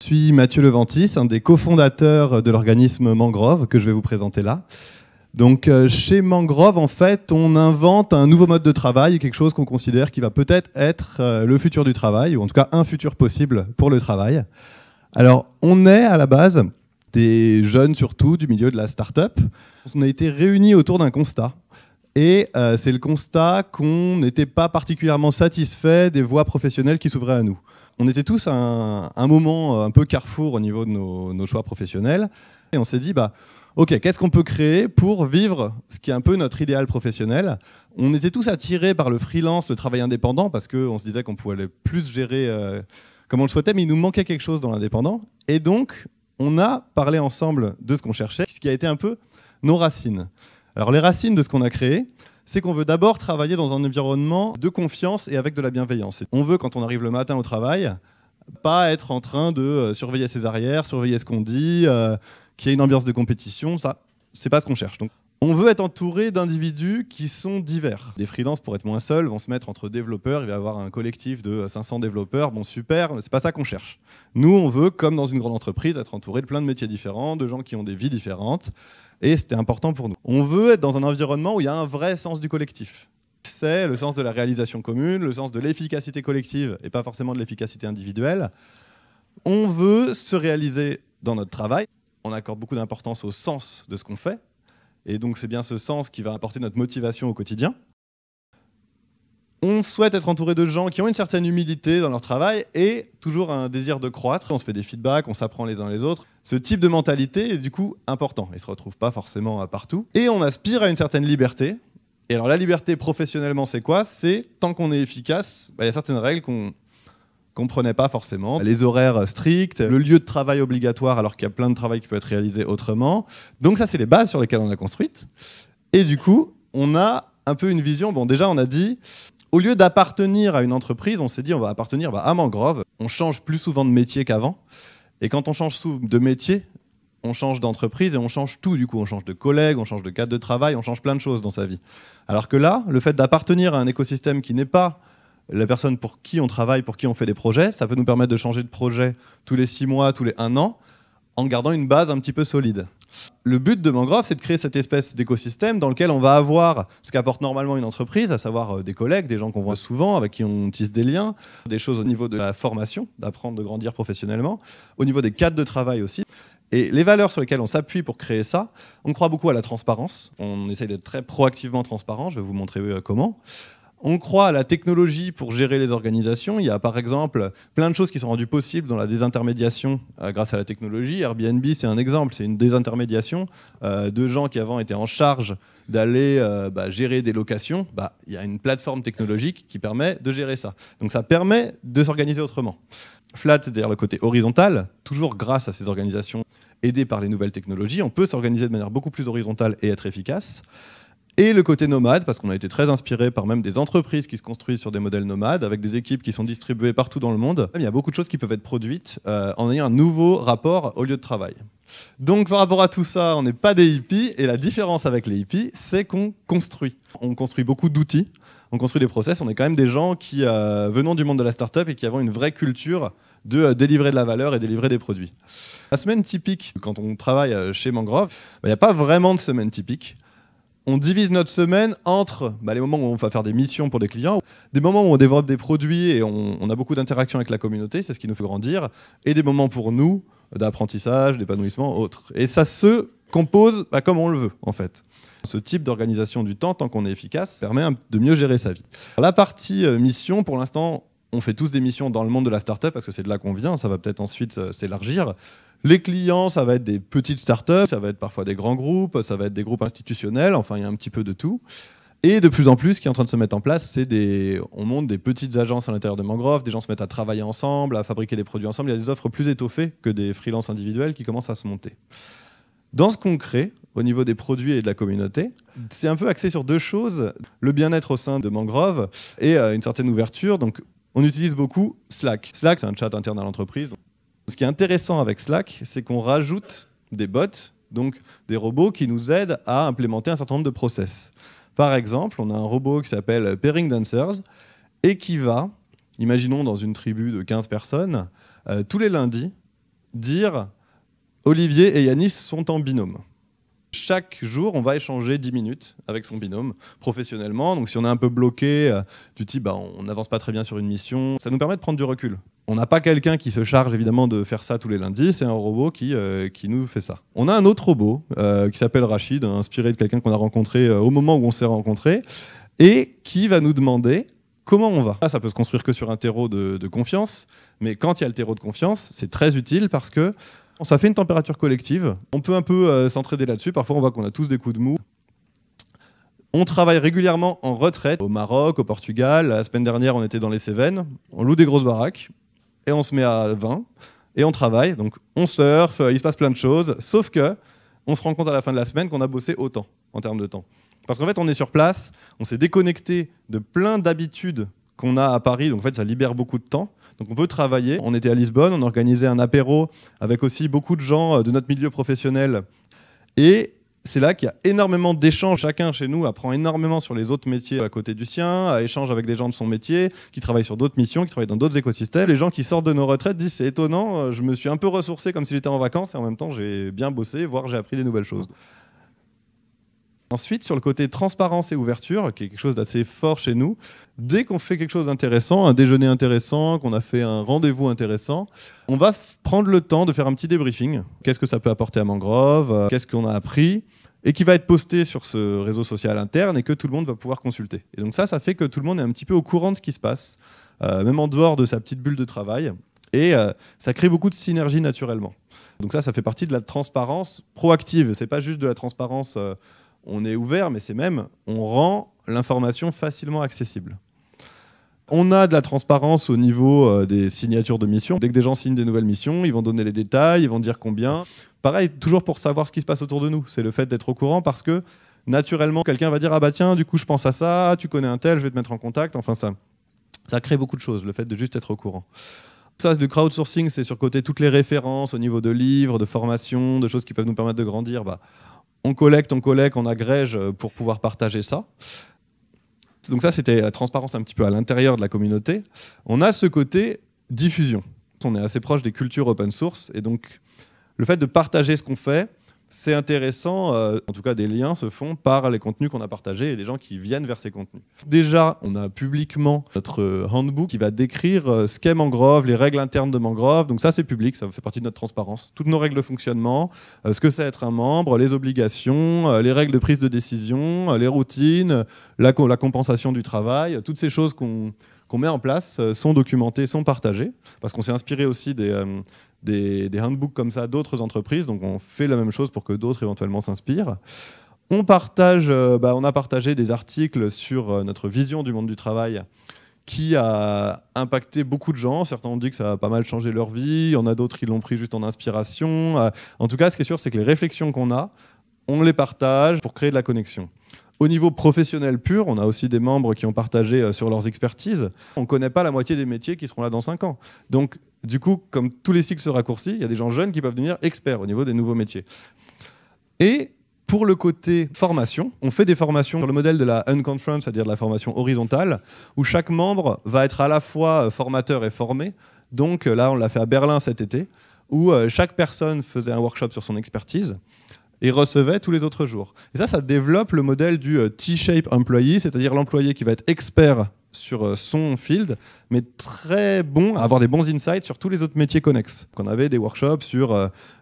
Je suis Mathieu Leventis, un des cofondateurs de l'organisme Mangrove que je vais vous présenter là. Donc chez Mangrove, en fait, on invente un nouveau mode de travail, quelque chose qu'on considère qui va peut-être être le futur du travail, ou en tout cas un futur possible pour le travail. Alors, on est à la base des jeunes surtout du milieu de la start-up. On a été réunis autour d'un constat. Et c'est le constat qu'on n'était pas particulièrement satisfait des voies professionnelles qui s'ouvraient à nous. On était tous à un moment un peu carrefour au niveau de nos choix professionnels. Et on s'est dit, ok, qu'est-ce qu'on peut créer pour vivre ce qui est un peu notre idéal professionnel? On était tous attirés par le freelance, le travail indépendant, parce qu'on se disait qu'on pouvait plus gérer comme on le souhaitait, mais il nous manquait quelque chose dans l'indépendant. Et donc, on a parlé ensemble de ce qu'on cherchait, ce qui a été un peu nos racines. Alors, les racines de ce qu'on a créé, c'est qu'on veut d'abord travailler dans un environnement de confiance et avec de la bienveillance. On veut, quand on arrive le matin au travail, pas être en train de surveiller ses arrières, surveiller ce qu'on dit, qu'il y ait une ambiance de compétition. Ça, c'est pas ce qu'on cherche. Donc, on veut être entouré d'individus qui sont divers. Des freelances, pour être moins seuls, vont se mettre entre développeurs. Il va y avoir un collectif de 500 développeurs. Bon, super, c'est pas ça qu'on cherche. Nous, on veut, comme dans une grande entreprise, être entouré de plein de métiers différents, de gens qui ont des vies différentes. Et c'était important pour nous. On veut être dans un environnement où il y a un vrai sens du collectif. C'est le sens de la réalisation commune, le sens de l'efficacité collective et pas forcément de l'efficacité individuelle. On veut se réaliser dans notre travail. On accorde beaucoup d'importance au sens de ce qu'on fait. Et donc c'est bien ce sens qui va apporter notre motivation au quotidien. On souhaite être entouré de gens qui ont une certaine humilité dans leur travail et toujours un désir de croître. On se fait des feedbacks, on s'apprend les uns les autres. Ce type de mentalité est du coup important. Il ne se retrouve pas forcément partout. Et on aspire à une certaine liberté. Et alors la liberté professionnellement, c'est quoi? C'est tant qu'on est efficace, il y a certaines règles qu'on comprenait pas forcément. Les horaires stricts, le lieu de travail obligatoire alors qu'il y a plein de travail qui peut être réalisé autrement. Donc ça, c'est les bases sur lesquelles on a construite. Et du coup, on a un peu une vision. Bon, déjà, on a dit, au lieu d'appartenir à une entreprise, on s'est dit, on va appartenir à Mangrove. On change plus souvent de métier qu'avant. Et quand on change de métier, on change d'entreprise et on change tout du coup. On change de collègues, on change de cadre de travail, on change plein de choses dans sa vie. Alors que là, le fait d'appartenir à un écosystème qui n'est pas la personne pour qui on travaille, pour qui on fait des projets, ça peut nous permettre de changer de projet tous les 6 mois, tous les 1 an, en gardant une base un petit peu solide. Le but de Mangrove, c'est de créer cette espèce d'écosystème dans lequel on va avoir ce qu'apporte normalement une entreprise, à savoir des collègues, des gens qu'on voit souvent, avec qui on tisse des liens, des choses au niveau de la formation, d'apprendre, de grandir professionnellement, au niveau des cadres de travail aussi. Et les valeurs sur lesquelles on s'appuie pour créer ça, on croit beaucoup à la transparence. On essaye d'être très proactivement transparent, je vais vous montrer comment. On croit à la technologie pour gérer les organisations. Il y a par exemple plein de choses qui sont rendues possibles dans la désintermédiation grâce à la technologie. Airbnb, c'est un exemple, c'est une désintermédiation de gens qui avant étaient en charge d'aller gérer des locations. Il y a une plateforme technologique qui permet de gérer ça. Donc ça permet de s'organiser autrement. Flat, c'est-à-dire le côté horizontal, toujours grâce à ces organisations aidées par les nouvelles technologies, on peut s'organiser de manière beaucoup plus horizontale et être efficace. Et le côté nomade, parce qu'on a été très inspiré par même des entreprises qui se construisent sur des modèles nomades, avec des équipes qui sont distribuées partout dans le monde. Il y a beaucoup de choses qui peuvent être produites en ayant un nouveau rapport au lieu de travail. Donc par rapport à tout ça, on n'est pas des hippies, et la différence avec les hippies, c'est qu'on construit. On construit beaucoup d'outils, on construit des process, on est quand même des gens qui venons du monde de la start-up et qui avons une vraie culture de délivrer de la valeur et délivrer des produits. La semaine typique, quand on travaille chez Mangrove, il n'y a pas vraiment de semaine typique. On divise notre semaine entre les moments où on va faire des missions pour des clients, des moments où on développe des produits et on a beaucoup d'interactions avec la communauté, c'est ce qui nous fait grandir, et des moments pour nous d'apprentissage, d'épanouissement, autres. Et ça se compose comme on le veut, en fait. Ce type d'organisation du temps, tant qu'on est efficace, permet de mieux gérer sa vie. La partie mission, pour l'instant, on fait tous des missions dans le monde de la start-up, parce que c'est de là qu'on vient, ça va peut-être ensuite s'élargir. Les clients, ça va être des petites startups, ça va être parfois des grands groupes, ça va être des groupes institutionnels, enfin il y a un petit peu de tout. Et de plus en plus, ce qui est en train de se mettre en place, on monte des petites agences à l'intérieur de Mangrove, des gens se mettent à travailler ensemble, à fabriquer des produits ensemble. Il y a des offres plus étoffées que des freelances individuels qui commencent à se monter. Dans ce qu'on crée, au niveau des produits et de la communauté, c'est un peu axé sur 2 choses, le bien-être au sein de Mangrove et une certaine ouverture. Donc, on utilise beaucoup Slack. Slack, c'est un chat interne à l'entreprise. Ce qui est intéressant avec Slack, c'est qu'on rajoute des bots, donc des robots qui nous aident à implémenter un certain nombre de process. Par exemple, on a un robot qui s'appelle Pairing Dancers et qui va, imaginons dans une tribu de 15 personnes, tous les lundis, dire Olivier et Yanis sont en binôme. Chaque jour, on va échanger 10 minutes avec son binôme professionnellement. Donc si on est un peu bloqué, du type on n'avance pas très bien sur une mission, ça nous permet de prendre du recul. On n'a pas quelqu'un qui se charge évidemment de faire ça tous les lundis, c'est un robot qui nous fait ça. On a un autre robot qui s'appelle Rachid, inspiré de quelqu'un qu'on a rencontré au moment où on s'est rencontrés, et qui va nous demander comment on va. Ça peut se construire que sur un terreau de confiance, mais quand il y a le terreau de confiance, c'est très utile parce que ça fait une température collective. On peut un peu s'entraider là-dessus. Parfois, on voit qu'on a tous des coups de mou. On travaille régulièrement en retraite, au Maroc, au Portugal. La semaine dernière, on était dans les Cévennes. On loue des grosses baraques et on se met à 20 et on travaille. Donc, on surfe, il se passe plein de choses. Sauf que on se rend compte à la fin de la semaine qu'on a bossé autant en termes de temps. Parce qu'en fait, on est sur place, on s'est déconnecté de plein d'habitudes qu'on a à Paris. Donc, en fait, ça libère beaucoup de temps. Donc on peut travailler. On était à Lisbonne, on organisait un apéro avec aussi beaucoup de gens de notre milieu professionnel. Et c'est là qu'il y a énormément d'échanges. Chacun chez nous apprend énormément sur les autres métiers à côté du sien, échange avec des gens de son métier, qui travaillent sur d'autres missions, qui travaillent dans d'autres écosystèmes. Les gens qui sortent de nos retraites disent c'est étonnant, je me suis un peu ressourcé comme si j'étais en vacances et en même temps j'ai bien bossé, voire j'ai appris des nouvelles choses. Ensuite, sur le côté transparence et ouverture, qui est quelque chose d'assez fort chez nous, dès qu'on fait quelque chose d'intéressant, un déjeuner intéressant, qu'on a fait un rendez-vous intéressant, on va prendre le temps de faire un petit débriefing. Qu'est-ce que ça peut apporter à Mangrove ? Qu'est-ce qu'on a appris ? Et qui va être posté sur ce réseau social interne et que tout le monde va pouvoir consulter. Et donc ça fait que tout le monde est un petit peu au courant de ce qui se passe, même en dehors de sa petite bulle de travail. Et ça crée beaucoup de synergie naturellement. Donc ça fait partie de la transparence proactive. C'est pas juste de la transparence... on est ouvert, mais c'est même, on rend l'information facilement accessible. On a de la transparence au niveau des signatures de missions. Dès que des gens signent des nouvelles missions, ils vont donner les détails, ils vont dire combien. Pareil, toujours pour savoir ce qui se passe autour de nous. C'est le fait d'être au courant parce que, naturellement, quelqu'un va dire « Ah bah tiens, du coup, je pense à ça, tu connais un tel, je vais te mettre en contact. » Enfin, ça crée beaucoup de choses, le fait de juste être au courant. Ça, le crowdsourcing, c'est sur côté toutes les références au niveau de livres, de formations, de choses qui peuvent nous permettre de grandir. On collecte, on agrège pour pouvoir partager ça. Donc ça, c'était la transparence un petit peu à l'intérieur de la communauté. On a ce côté diffusion. On est assez proche des cultures open source. Et donc, le fait de partager ce qu'on fait, c'est intéressant. En tout cas, des liens se font par les contenus qu'on a partagés et des gens qui viennent vers ces contenus. Déjà, on a publiquement notre handbook qui va décrire ce qu'est Mangrove, les règles internes de Mangrove. Donc ça, c'est public, ça fait partie de notre transparence. Toutes nos règles de fonctionnement, ce que c'est être un membre, les obligations, les règles de prise de décision, les routines, la compensation du travail, toutes ces choses qu'on met en place sont documentées, sont partagées, parce qu'on s'est inspiré aussi des handbooks comme ça d'autres entreprises, donc on fait la même chose pour que d'autres éventuellement s'inspirent. On a partagé des articles sur notre vision du monde du travail qui a impacté beaucoup de gens. Certains ont dit que ça a pas mal changé leur vie, il y en a d'autres qui l'ont pris juste en inspiration. En tout cas, ce qui est sûr, c'est que les réflexions qu'on a, on les partage pour créer de la connexion. Au niveau professionnel pur, on a aussi des membres qui ont partagé sur leurs expertises. On ne connaît pas la moitié des métiers qui seront là dans 5 ans. Donc, du coup, comme tous les cycles se raccourcissent, il y a des gens jeunes qui peuvent devenir experts au niveau des nouveaux métiers. Et pour le côté formation, on fait des formations sur le modèle de la Unconference, c'est-à-dire de la formation horizontale, où chaque membre va être à la fois formateur et formé. Donc là, on l'a fait à Berlin cet été, où chaque personne faisait un workshop sur son expertise et recevait tous les autres jours. Et ça développe le modèle du T-shape employee, c'est-à-dire l'employé qui va être expert sur son field, mais très bon à avoir des bons insights sur tous les autres métiers connexes. On avait des workshops sur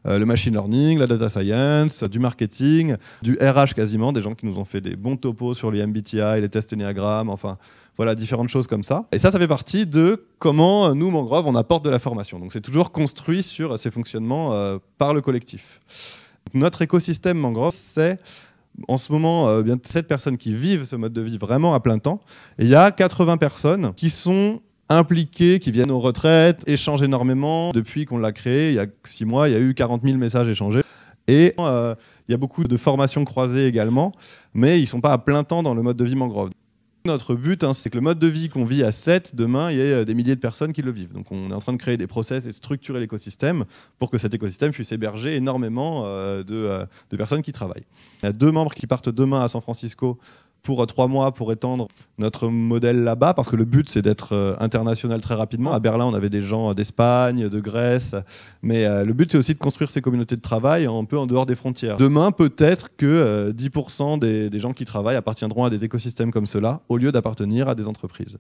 le machine learning, la data science, du marketing, du RH quasiment, des gens qui nous ont fait des bons topos sur les MBTI, les tests Enneagram, enfin voilà, différentes choses comme ça. Et ça fait partie de comment nous, Mangrove, on apporte de la formation. Donc c'est toujours construit sur ces fonctionnements par le collectif. Notre écosystème Mangrove, c'est en ce moment bien 7 personnes qui vivent ce mode de vie vraiment à plein temps. Et il y a 80 personnes qui sont impliquées, qui viennent aux retraites, échangent énormément. Depuis qu'on l'a créé, il y a 6 mois, il y a eu 40 000 messages échangés. Et il y a beaucoup de formations croisées également, mais ils ne sont pas à plein temps dans le mode de vie Mangrove. Notre but, c'est que le mode de vie qu'on vit à 7, demain, il y ait des milliers de personnes qui le vivent. Donc on est en train de créer des process et structurer l'écosystème pour que cet écosystème puisse héberger énormément de personnes qui travaillent. Il y a 2 membres qui partent demain à San Francisco pour 3 mois pour étendre notre modèle là-bas, parce que le but c'est d'être international très rapidement. À Berlin, on avait des gens d'Espagne, de Grèce, mais le but c'est aussi de construire ces communautés de travail un peu en dehors des frontières. Demain, peut-être que 10% des gens qui travaillent appartiendront à des écosystèmes comme cela, au lieu d'appartenir à des entreprises.